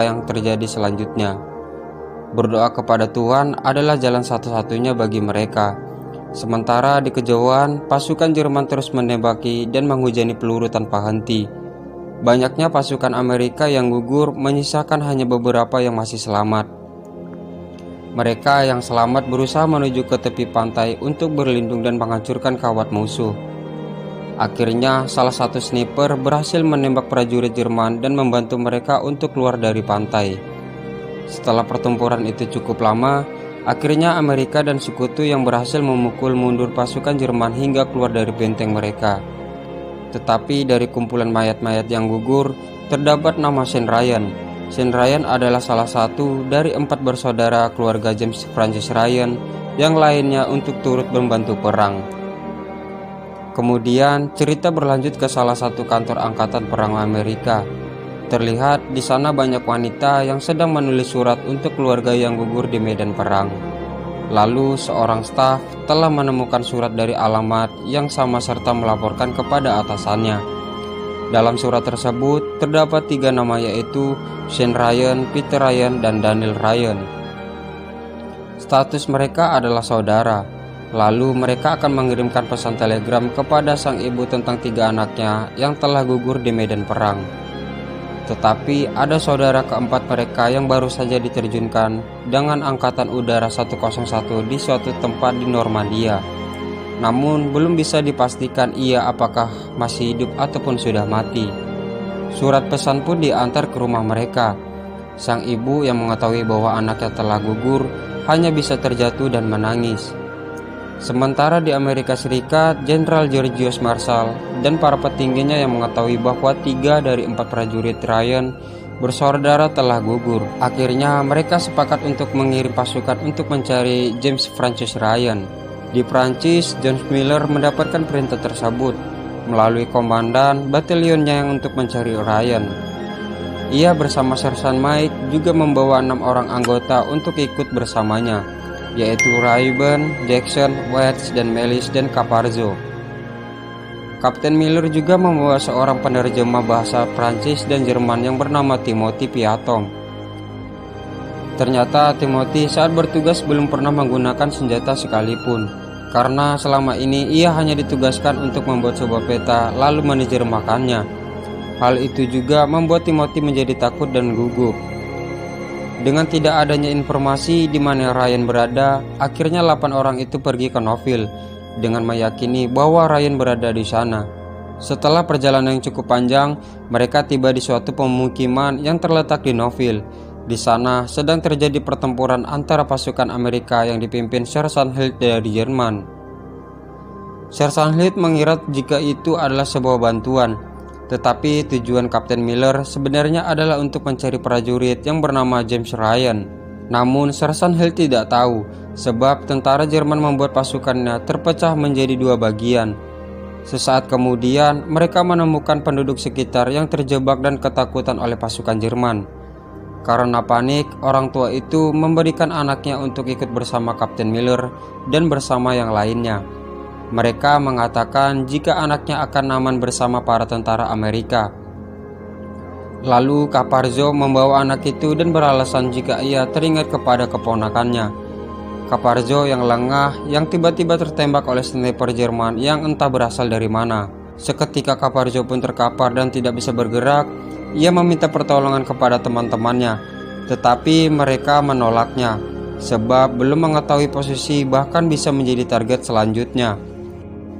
yang terjadi selanjutnya. Berdoa kepada Tuhan adalah jalan satu-satunya bagi mereka. Sementara di kejauhan, pasukan Jerman terus menembaki dan menghujani peluru tanpa henti. Banyaknya pasukan Amerika yang gugur menyisakan hanya beberapa yang masih selamat. Mereka yang selamat berusaha menuju ke tepi pantai untuk berlindung dan menghancurkan kawat musuh. Akhirnya, salah satu sniper berhasil menembak prajurit Jerman dan membantu mereka untuk keluar dari pantai. Setelah pertempuran itu cukup lama, akhirnya Amerika dan sekutu yang berhasil memukul mundur pasukan Jerman hingga keluar dari benteng mereka. Tetapi dari kumpulan mayat-mayat yang gugur, terdapat nama Shane Ryan. Shane Ryan adalah salah satu dari 4 bersaudara keluarga James Francis Ryan yang lainnya untuk turut membantu perang. Kemudian cerita berlanjut ke salah satu kantor angkatan perang Amerika. Terlihat di sana banyak wanita yang sedang menulis surat untuk keluarga yang gugur di medan perang. Lalu seorang staf telah menemukan surat dari alamat yang sama serta melaporkan kepada atasannya. Dalam surat tersebut terdapat 3 nama, yaitu Shane Ryan, Peter Ryan, dan Daniel Ryan. Status mereka adalah saudara. Lalu mereka akan mengirimkan pesan telegram kepada sang ibu tentang 3 anaknya yang telah gugur di medan perang. Tetapi ada saudara keempat mereka yang baru saja diterjunkan dengan Angkatan Udara 101 di suatu tempat di Normandia. Namun belum bisa dipastikan ia apakah masih hidup ataupun sudah mati. Surat pesan pun diantar ke rumah mereka. Sang ibu yang mengetahui bahwa anaknya telah gugur hanya bisa terjatuh dan menangis. Sementara di Amerika Serikat, Jenderal Georgios Marshall dan para petingginya yang mengetahui bahwa 3 dari 4 prajurit Ryan bersaudara telah gugur. Akhirnya mereka sepakat untuk mengirim pasukan untuk mencari James Francis Ryan. Di Prancis, John Miller mendapatkan perintah tersebut melalui komandan batalionnya yang untuk mencari Ryan. Ia bersama Sersan Mike juga membawa 6 orang anggota untuk ikut bersamanya, yaitu Rayburn, Jackson, Watts, dan Melis, dan Caparzo. Kapten Miller juga membawa seorang penerjemah bahasa Prancis dan Jerman yang bernama Timothy Piatom. Ternyata Timothy saat bertugas belum pernah menggunakan senjata sekalipun, karena selama ini ia hanya ditugaskan untuk membuat sebuah peta lalu menerjemahkannya. Hal itu juga membuat Timothy menjadi takut dan gugup. Dengan tidak adanya informasi di mana Ryan berada, akhirnya 8 orang itu pergi ke Novel dengan meyakini bahwa Ryan berada di sana. Setelah perjalanan yang cukup panjang, mereka tiba di suatu pemukiman yang terletak di Novel. Di sana sedang terjadi pertempuran antara pasukan Amerika yang dipimpin Sersan Hild dari Jerman. Sersan Hild mengira jika itu adalah sebuah bantuan. Tetapi tujuan Kapten Miller sebenarnya adalah untuk mencari prajurit yang bernama James Ryan. Namun Sersan Hill tidak tahu, sebab tentara Jerman membuat pasukannya terpecah menjadi 2 bagian. Sesaat kemudian mereka menemukan penduduk sekitar yang terjebak dan ketakutan oleh pasukan Jerman. Karena panik, orang tua itu memberikan anaknya untuk ikut bersama Kapten Miller dan bersama yang lainnya. Mereka mengatakan jika anaknya akan aman bersama para tentara Amerika. Lalu Caparzo membawa anak itu dan beralasan jika ia teringat kepada keponakannya. Caparzo yang lengah yang tiba-tiba tertembak oleh sniper Jerman yang entah berasal dari mana. Seketika Caparzo pun terkapar dan tidak bisa bergerak. Ia meminta pertolongan kepada teman-temannya, tetapi mereka menolaknya sebab belum mengetahui posisi bahkan bisa menjadi target selanjutnya.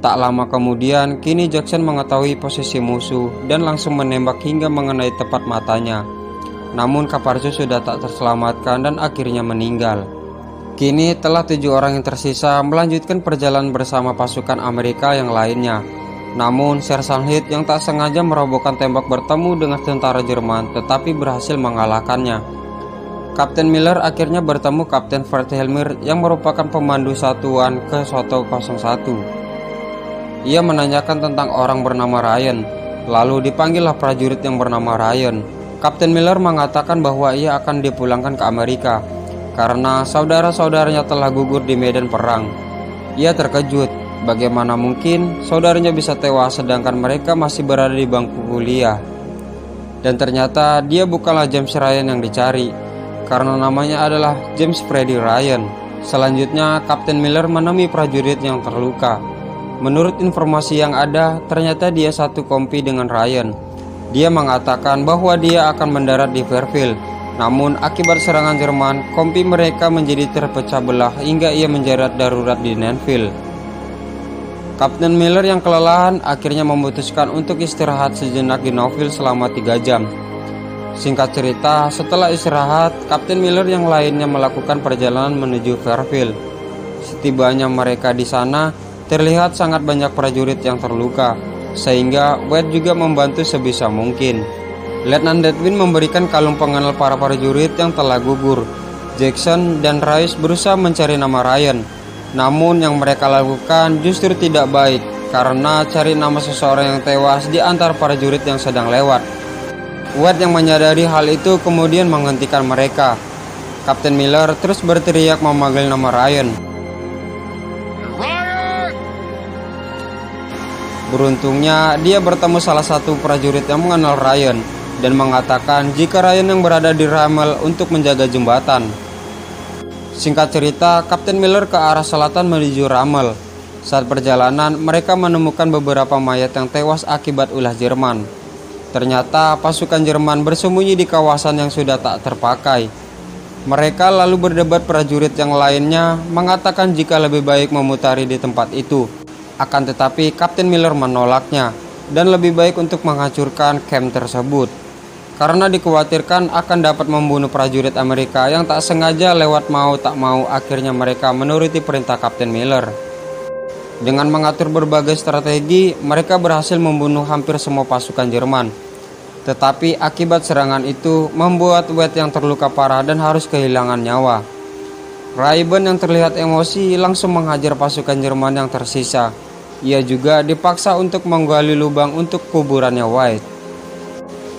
Tak lama kemudian, kini Jackson mengetahui posisi musuh dan langsung menembak hingga mengenai tepat matanya. Namun Caparzo sudah tak terselamatkan dan akhirnya meninggal. Kini telah 7 orang yang tersisa melanjutkan perjalanan bersama pasukan Amerika yang lainnya. Namun Sersan Hild yang tak sengaja merobohkan tembok bertemu dengan tentara Jerman tetapi berhasil mengalahkannya. Kapten Miller akhirnya bertemu Kapten Wertheimer yang merupakan pemandu satuan ke 101. Ia menanyakan tentang orang bernama Ryan. Lalu dipanggillah prajurit yang bernama Ryan. Kapten Miller mengatakan bahwa ia akan dipulangkan ke Amerika karena saudara-saudaranya telah gugur di medan perang. Ia terkejut, bagaimana mungkin saudaranya bisa tewas sedangkan mereka masih berada di bangku kuliah. Dan ternyata dia bukanlah James Ryan yang dicari, karena namanya adalah James Freddy Ryan. Selanjutnya, Kapten Miller menemui prajurit yang terluka. Menurut informasi yang ada, ternyata dia satu kompi dengan Ryan. Dia mengatakan bahwa dia akan mendarat di Fairfield. Namun akibat serangan Jerman, kompi mereka menjadi terpecah belah hingga ia mendarat darurat di Nanville. Kapten Miller yang kelelahan akhirnya memutuskan untuk istirahat sejenak di Nouville selama 3 jam. Singkat cerita, setelah istirahat, Kapten Miller yang lainnya melakukan perjalanan menuju Fairfield. Setibanya mereka di sana, terlihat sangat banyak prajurit yang terluka, sehingga White juga membantu sebisa mungkin. Letnan Deadwind memberikan kalung pengenal para prajurit yang telah gugur. Jackson dan Rice berusaha mencari nama Ryan. Namun yang mereka lakukan justru tidak baik, karena cari nama seseorang yang tewas di antara prajurit yang sedang lewat. White yang menyadari hal itu kemudian menghentikan mereka. Kapten Miller terus berteriak memanggil nama Ryan. Beruntungnya dia bertemu salah satu prajurit yang mengenal Ryan dan mengatakan jika Ryan yang berada di Ramel untuk menjaga jembatan. Singkat cerita, Kapten Miller ke arah selatan menuju Ramel. Saat perjalanan, mereka menemukan beberapa mayat yang tewas akibat ulah Jerman. Ternyata pasukan Jerman bersembunyi di kawasan yang sudah tak terpakai. Mereka lalu berdebat prajurit yang lainnya, mengatakan jika lebih baik memutari di tempat itu. Akan tetapi Kapten Miller menolaknya, dan lebih baik untuk menghancurkan camp tersebut, karena dikhawatirkan akan dapat membunuh prajurit Amerika yang tak sengaja lewat mau tak mau. Akhirnya mereka menuruti perintah Kapten Miller. Dengan mengatur berbagai strategi, mereka berhasil membunuh hampir semua pasukan Jerman. Tetapi akibat serangan itu membuat White yang terluka parah dan harus kehilangan nyawa. Rayburn yang terlihat emosi langsung menghajar pasukan Jerman yang tersisa. Ia juga dipaksa untuk menggali lubang untuk kuburannya White.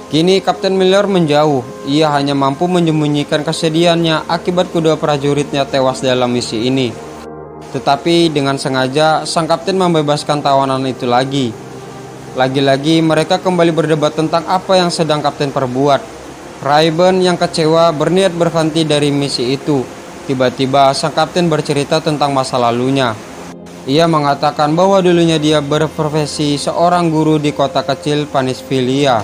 Kini Kapten Miller menjauh. Ia hanya mampu menyembunyikan kesedihannya akibat kedua prajuritnya tewas dalam misi ini. Tetapi dengan sengaja sang kapten membebaskan tawanan itu lagi. Lagi-lagi mereka kembali berdebat tentang apa yang sedang kapten perbuat. Rayburn yang kecewa berniat berhenti dari misi itu. Tiba-tiba sang kapten bercerita tentang masa lalunya. Ia mengatakan bahwa dulunya dia berprofesi seorang guru di kota kecil Panisfilia.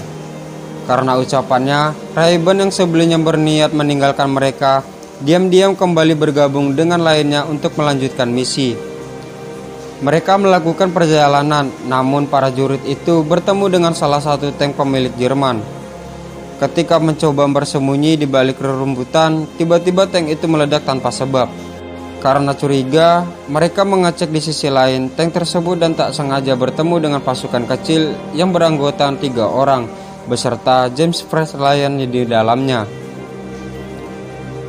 Karena ucapannya, Rayburn yang sebelumnya berniat meninggalkan mereka, diam-diam kembali bergabung dengan lainnya untuk melanjutkan misi. Mereka melakukan perjalanan, namun para prajurit itu bertemu dengan salah satu tank pemilik Jerman. Ketika mencoba bersembunyi di balik rerumputan, tiba-tiba tank itu meledak tanpa sebab. Karena curiga, mereka mengecek di sisi lain tank tersebut dan tak sengaja bertemu dengan pasukan kecil yang beranggotakan 3 orang, beserta James Freddy Ryan di dalamnya.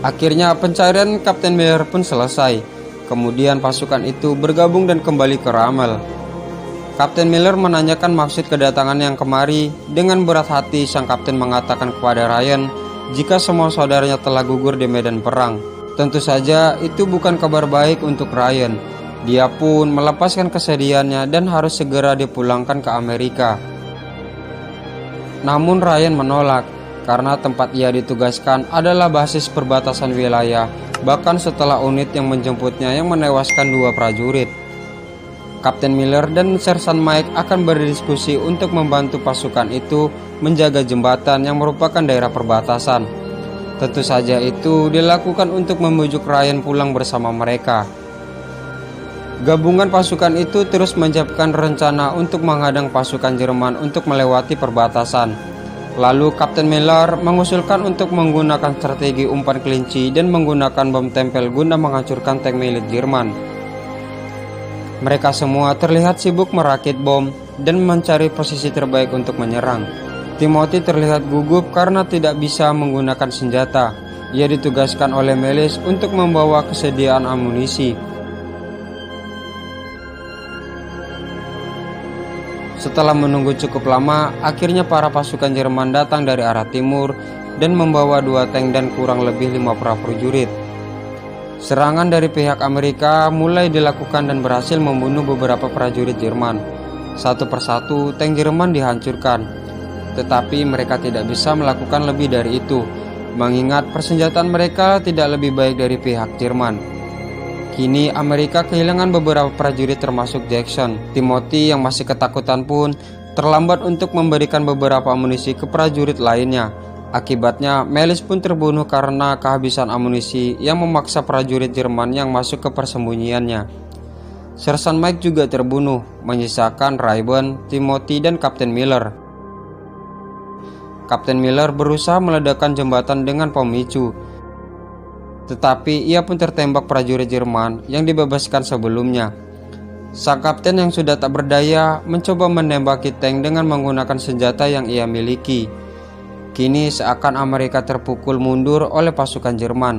Akhirnya pencarian Kapten Miller pun selesai. Kemudian pasukan itu bergabung dan kembali ke Ramel. Kapten Miller menanyakan maksud kedatangan yang kemari. Dengan berat hati sang kapten mengatakan kepada Ryan jika semua saudaranya telah gugur di medan perang. Tentu saja itu bukan kabar baik untuk Ryan. Dia pun melepaskan kesedihannya dan harus segera dipulangkan ke Amerika. Namun Ryan menolak, karena tempat ia ditugaskan adalah basis perbatasan wilayah, bahkan setelah unit yang menjemputnya yang menewaskan 2 prajurit. Kapten Miller dan Sersan Mike akan berdiskusi untuk membantu pasukan itu menjaga jembatan yang merupakan daerah perbatasan. Tentu saja itu dilakukan untuk membujuk Ryan pulang bersama mereka. Gabungan pasukan itu terus menyiapkan rencana untuk menghadang pasukan Jerman untuk melewati perbatasan. Lalu Kapten Miller mengusulkan untuk menggunakan strategi umpan kelinci dan menggunakan bom tempel guna menghancurkan tank milik Jerman. Mereka semua terlihat sibuk merakit bom dan mencari posisi terbaik untuk menyerang. Timothy terlihat gugup karena tidak bisa menggunakan senjata. Ia ditugaskan oleh Melis untuk membawa kesediaan amunisi. Setelah menunggu cukup lama, akhirnya para pasukan Jerman datang dari arah timur dan membawa 2 tank dan kurang lebih 5 prajurit. Serangan dari pihak Amerika mulai dilakukan dan berhasil membunuh beberapa prajurit Jerman. Satu persatu tank Jerman dihancurkan. tetapi mereka tidak bisa melakukan lebih dari itu, mengingat persenjataan mereka tidak lebih baik dari pihak Jerman. Kini Amerika kehilangan beberapa prajurit termasuk Jackson. Timothy yang masih ketakutan pun terlambat untuk memberikan beberapa amunisi ke prajurit lainnya. Akibatnya Melis pun terbunuh karena kehabisan amunisi yang memaksa prajurit Jerman yang masuk ke persembunyiannya. Sersan Mike juga terbunuh, menyisakan Rayburn, Timothy, dan Kapten Miller. Kapten Miller berusaha meledakkan jembatan dengan pemicu, tetapi ia pun tertembak prajurit Jerman yang dibebaskan sebelumnya. Sang kapten yang sudah tak berdaya mencoba menembaki tank dengan menggunakan senjata yang ia miliki. Kini seakan Amerika terpukul mundur oleh pasukan Jerman.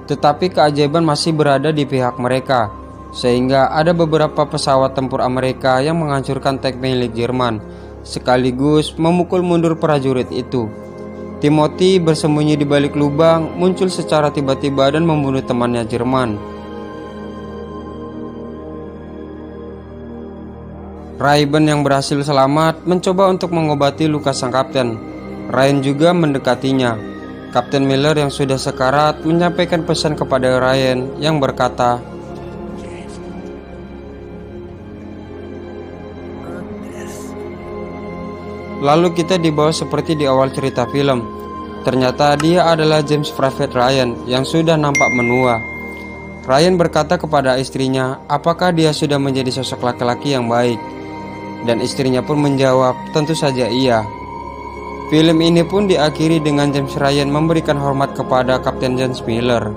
Tetapi keajaiban masih berada di pihak mereka, sehingga ada beberapa pesawat tempur Amerika yang menghancurkan tank milik Jerman, sekaligus memukul mundur prajurit itu. Timothy bersembunyi di balik lubang, muncul secara tiba-tiba dan membunuh temannya Jerman. Rayburn yang berhasil selamat mencoba untuk mengobati luka sang kapten. Ryan juga mendekatinya. Kapten Miller yang sudah sekarat menyampaikan pesan kepada Ryan yang berkata, lalu kita dibawa seperti di awal cerita film. Ternyata dia adalah James Private Ryan yang sudah nampak menua. Ryan berkata kepada istrinya, apakah dia sudah menjadi sosok laki-laki yang baik? Dan istrinya pun menjawab, tentu saja iya. Film ini pun diakhiri dengan James Ryan memberikan hormat kepada Kapten James Miller.